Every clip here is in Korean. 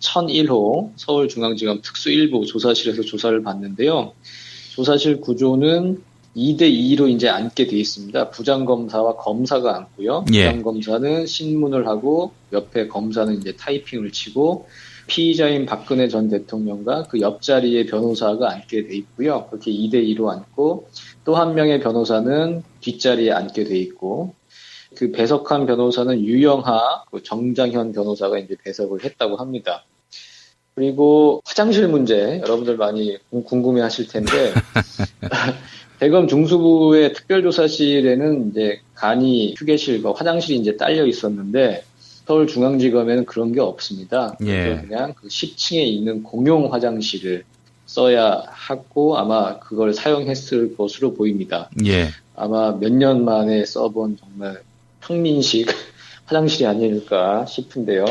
1001호 서울중앙지검 특수1부 조사실에서 조사를 받는데요. 조사실 구조는 2대2로 이제 앉게 돼 있습니다. 부장검사와 검사가 앉고요. 예. 부장검사는 신문을 하고 옆에 검사는 이제 타이핑을 치고 피의자인 박근혜 전 대통령과 그 옆자리에 변호사가 앉게 돼 있고요. 그렇게 2대2로 앉고 또 한 명의 변호사는 뒷자리에 앉게 돼 있고 그 배석한 변호사는 유영하, 정장현 변호사가 이제 배석을 했다고 합니다. 그리고 화장실 문제 여러분들 많이 궁금해 하실 텐데 대검 중수부의 특별조사실에는 이제 간이 휴게실과 화장실이 이제 딸려 있었는데 서울중앙지검에는 그런 게 없습니다. 그래서 그냥 그 10층에 있는 공용 화장실을 써야 하고 아마 그걸 사용했을 것으로 보입니다. 예. 아마 몇 년 만에 써본 정말 평민식 화장실이 아닐까 싶은데요.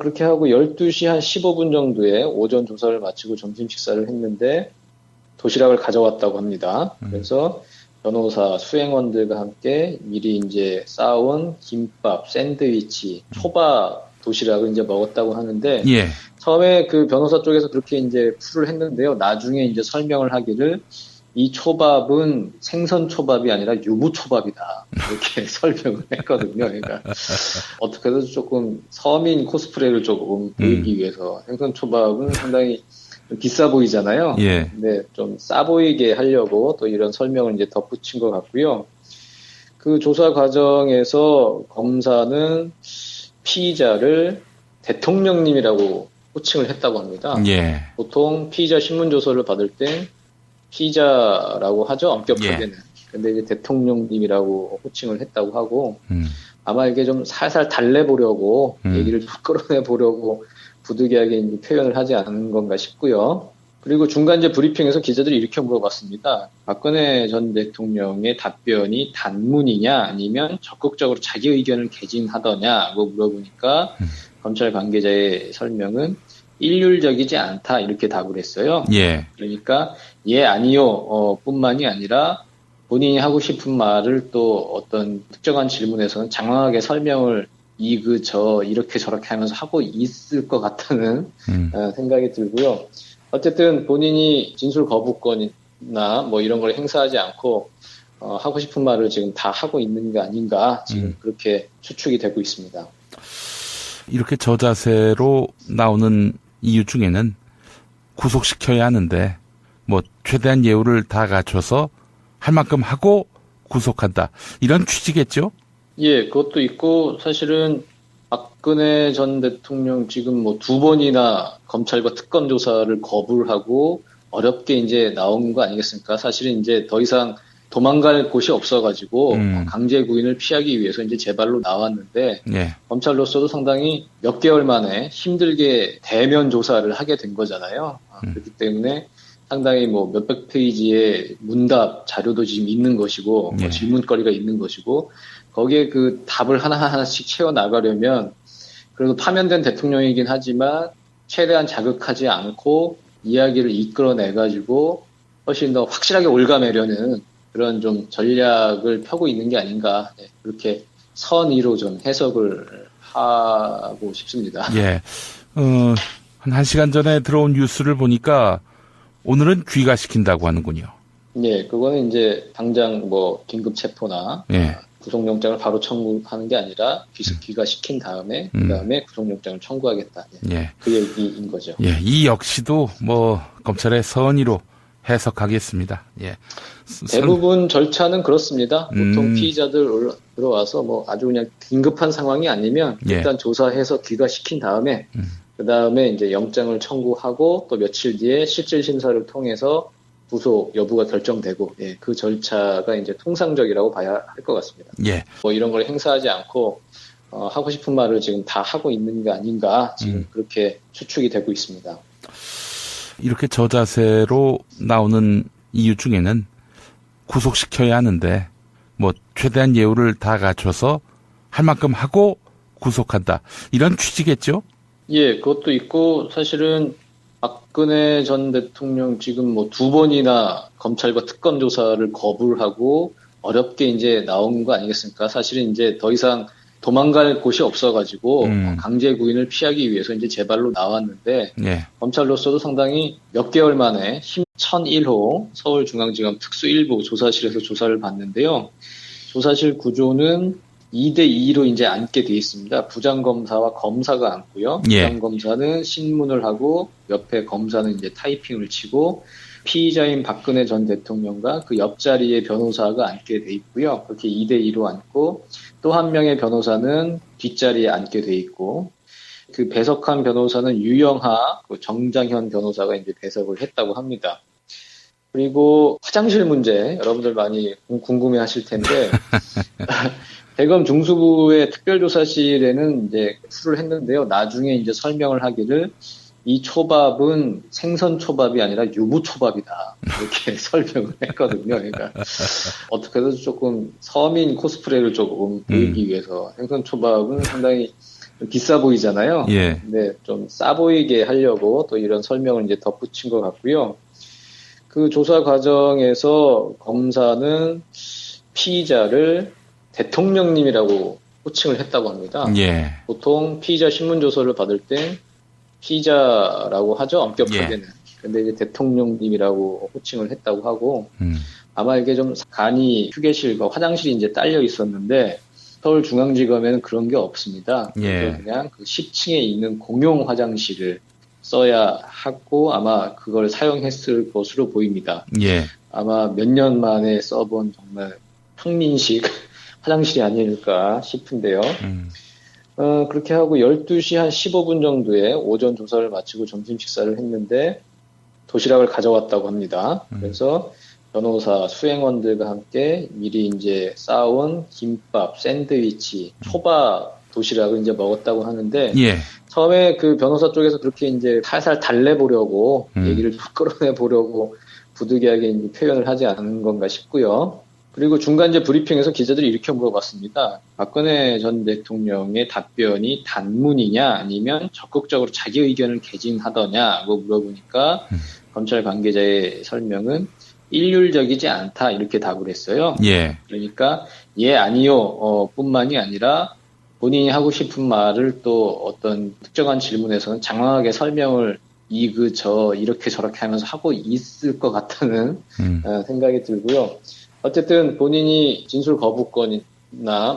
그렇게 하고 12시 한 15분 정도에 오전 조사를 마치고 점심 식사를 했는데 도시락을 가져왔다고 합니다. 그래서 변호사, 수행원들과 함께 미리 이제 싸온 김밥, 샌드위치, 초밥 도시락을 이제 먹었다고 하는데 예. 처음에 그 변호사 쪽에서 그렇게 이제 풀을 했는데요. 나중에 이제 설명을 하기를 이 초밥은 생선 초밥이 아니라 유부 초밥이다. 이렇게 설명을 했거든요. 그러니까 어떻게 해서 조금 서민 코스프레를 조금 보이기 위해서 생선 초밥은 상당히 비싸 보이잖아요. 예. 근데 좀 싸 보이게 하려고 또 이런 설명을 이제 덧붙인 것 같고요. 그 조사 과정에서 검사는 피의자를 대통령님이라고 호칭을 했다고 합니다. 예. 보통 피의자 신문조서를 받을 땐 피의자라고 하죠, 엄격하게는. 근데 이제 대통령님이라고 호칭을 했다고 하고, 아마 이게 좀 살살 달래보려고, 얘기를 끌어내보려고 부득이하게 이제 표현을 하지 않은 건가 싶고요. 그리고 중간 이제 브리핑에서 기자들이 이렇게 물어봤습니다. 박근혜 전 대통령의 답변이 단문이냐, 아니면 적극적으로 자기 의견을 개진하더냐고 물어보니까, 검찰 관계자의 설명은 일률적이지 않다 이렇게 답을 했어요. 예. 그러니까 예 아니요 뿐만이 아니라 본인이 하고 싶은 말을 또 어떤 특정한 질문에서는 장황하게 설명을 저 이렇게 저렇게 하면서 하고 있을 것 같다는 생각이 들고요. 어쨌든 본인이 진술 거부권이나 뭐 이런 걸 행사하지 않고 하고 싶은 말을 지금 다 하고 있는 게 아닌가 지금 그렇게 추측이 되고 있습니다. 이렇게 저자세로 나오는 이유 중에는 구속시켜야 하는데 뭐 최대한 예우를 다 갖춰서 할 만큼 하고 구속한다. 이런 취지겠죠? 예, 그것도 있고 사실은 박근혜 전 대통령 지금 뭐 2번이나 검찰과 특검 조사를 거부를 하고 어렵게 이제 나온 거 아니겠습니까? 사실은 이제 더 이상 도망갈 곳이 없어가지고 강제 구인을 피하기 위해서 이제 재발로 나왔는데 예. 검찰로서도 상당히 몇 개월 만에 힘들게 대면 조사를 하게 된 거잖아요. 그렇기 때문에 상당히 뭐 몇백 페이지의 문답 자료도 지금 있는 것이고 예. 뭐 질문거리가 있는 것이고 거기에 그 답을 하나하나씩 채워 나가려면 그래도 파면된 대통령이긴 하지만 최대한 자극하지 않고 이야기를 이끌어내가지고 훨씬 더 확실하게 올가매려는 그런 좀 전략을 펴고 있는 게 아닌가 그렇게 선의로 좀 해석을 하고 싶습니다. 예, 한 1시간 전에 들어온 뉴스를 보니까 오늘은 귀가시킨다고 하는군요. 예, 그거는 이제 당장 뭐 긴급 체포나 예. 구속영장을 바로 청구하는 게 아니라 귀가시킨 다음에 그다음에 구속영장을 청구하겠다. 예. 그 얘기인 거죠. 예, 이 역시도 뭐 검찰의 선의로 해석하겠습니다. 예. 대부분 절차는 그렇습니다. 보통 피의자들 들어와서 뭐 아주 그냥 긴급한 상황이 아니면 일단 조사해서 귀가시킨 다음에 그 다음에 이제 영장을 청구하고 또 며칠 뒤에 실질 심사를 통해서 구속 여부가 결정되고 그 절차가 이제 통상적이라고 봐야 할 것 같습니다. 예. 뭐 이런 걸 행사하지 않고 하고 싶은 말을 지금 다 하고 있는 게 아닌가 지금 그렇게 추측이 되고 있습니다. 이렇게 저자세로 나오는 이유 중에는 구속시켜야 하는데 뭐 최대한 예우를 다 갖춰서 할 만큼 하고 구속한다. 이런 취지겠죠? 예, 그것도 있고 사실은 박근혜 전 대통령 지금 뭐 2번이나 검찰과 특검 조사를 거부를 하고 어렵게 이제 나온 거 아니겠습니까? 사실은 이제 더 이상 도망갈 곳이 없어가지고 강제 구인을 피하기 위해서 이제 제 발로 나왔는데 예. 검찰로서도 상당히 몇 개월 만에 1001호 서울중앙지검 특수 1부 조사실에서 조사를 받는데요. 조사실 구조는 2대2로 이제 앉게 돼 있습니다. 부장검사와 검사가 앉고요. 예. 부장검사는 신문을 하고 옆에 검사는 이제 타이핑을 치고 피의자인 박근혜 전 대통령과 그 옆자리에 변호사가 앉게 돼 있고요. 그렇게 2대2로 앉고 또 한 명의 변호사는 뒷자리에 앉게 돼 있고 그 배석한 변호사는 유영하, 정장현 변호사가 이제 배석을 했다고 합니다. 그리고 화장실 문제 여러분들 많이 궁금해 하실 텐데 대검 중수부의 특별조사실에는 이제 출을 했는데요. 나중에 이제 설명을 하기를 이 초밥은 생선 초밥이 아니라 유부 초밥이다. 이렇게 설명을 했거든요. 그러니까 어떻게 해서 조금 서민 코스프레를 조금 보이기 위해서 생선 초밥은 상당히 비싸 보이잖아요. 예. 근데 좀 싸 보이게 하려고 또 이런 설명을 이제 덧붙인 것 같고요. 그 조사 과정에서 검사는 피의자를 대통령님이라고 호칭을 했다고 합니다. 예. 보통 피의자 신문조서를 받을 때 피의자라고 하죠, 엄격하게는. 근데 이제 대통령님이라고 호칭을 했다고 하고, 아마 이게 좀 간이 휴게실과 화장실이 이제 딸려 있었는데, 서울중앙지검에는 그런 게 없습니다. 그래서 그냥 그 10층에 있는 공용 화장실을 써야 하고, 아마 그걸 사용했을 것으로 보입니다. 예. 아마 몇 년 만에 써본 정말 평민식 화장실이 아닐까 싶은데요. 그렇게 하고 12시 한 15분 정도에 오전 조사를 마치고 점심 식사를 했는데 도시락을 가져왔다고 합니다. 그래서 변호사, 수행원들과 함께 미리 이제 싸온 김밥, 샌드위치, 초밥 도시락을 이제 먹었다고 하는데 예. 처음에 그 변호사 쪽에서 그렇게 이제 살살 달래보려고 얘기를 끌어내보려고 부득이하게 이제 표현을 하지 않은 건가 싶고요. 그리고 중간 이제 브리핑에서 기자들이 이렇게 물어봤습니다. 박근혜 전 대통령의 답변이 단문이냐 아니면 적극적으로 자기 의견을 개진하더냐고 물어보니까 검찰 관계자의 설명은 일률적이지 않다 이렇게 답을 했어요. 예. 그러니까 예 아니요 뿐만이 아니라 본인이 하고 싶은 말을 또 어떤 특정한 질문에서는 장황하게 설명을 저 이렇게 저렇게 하면서 하고 있을 것 같다는 생각이 들고요. 어쨌든 본인이 진술 거부권이나